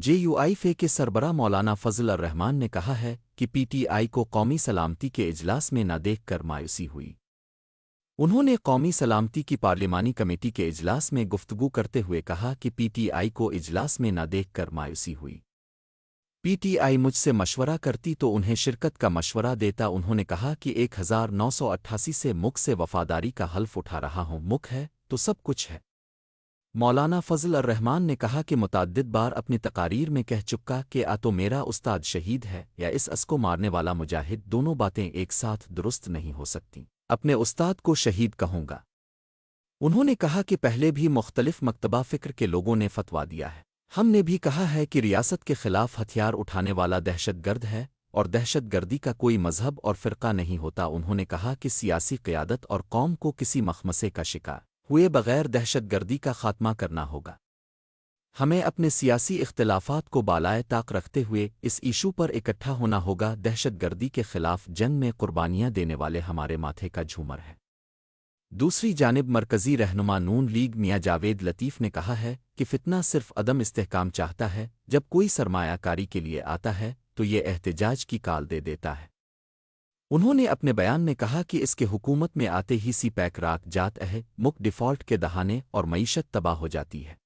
JUIF کے سربراہ مولانا فضل الرحمان نے کہا ہے کہ PTI کو قومی سلامتی کے اجلاس میں نہ دیکھ کر مایوسی ہوئی۔ انہوں نے قومی سلامتی کی پارلیمانی کمیٹی کے اجلاس میں گفتگو کرتے ہوئے کہا کہ PTI کو اجلاس میں نہ دیکھ کر مایوسی ہوئی۔ PTI مجھ سے مشورہ کرتی تو انہیں شرکت کا مشورہ دیتا۔ انہوں نے کہا کہ 1988 سے ملک سے وفاداری کا حلف اٹھا رہا ہوں، ملک ہے تو سب کچھ ہے۔ مولانا فضل الرحمان نے کہا کہ متعدد بار اپنی تقاریر میں کہہ چکا کہ تو میرا استاد شہید ہے یا اس کو مارنے والا مجاہد، دونوں باتیں ایک ساتھ درست نہیں ہو سکتیں۔ اپنے استاد کو شہید کہوں گا۔ انہوں نے کہا کہ پہلے بھی مختلف مکتبہ فکر کے لوگوں نے فتویٰ دیا ہے۔ ہم نے بھی کہا ہے کہ ریاست کے خلاف ہتھیار اٹھانے والا دہشت گرد ہے اور دہشت گردی کا کوئی مذہب اور فرقہ نہیں ہوتا۔ انہوں نے کہا کہ سیاسی قیادت اور قوم کو کسی مخمسے کا شکار ہوئے بغیر دہشت گردی کا خاتمہ کرنا ہوگا۔ ہمیں اپنے سیاسی اختلافات کو بالائے طاق رکھتے ہوئے اس ایشو پر اکٹھا ہونا ہوگا۔ دہشت گردی کے خلاف جنگ میں قربانیاں دینے والے ہمارے ماتھے کا جھومر ہے۔ دوسری جانب مرکزی رہنما نون لیگ میاں جاوید لطیف نے کہا ہے کہ فتنہ صرف عدم استحکام چاہتا ہے، جب کوئی سرمایہ کاری کے لیے آتا ہے تو یہ احتجاج کی کال دے دیتا ہے۔ انہوں نے اپنے بیان میں کہا کہ اس کے حکومت میں آتے ہی سی پیک راک جات ہے، مک ڈیفالٹ کے دہانے اور معیشت تباہ ہو جاتی ہے۔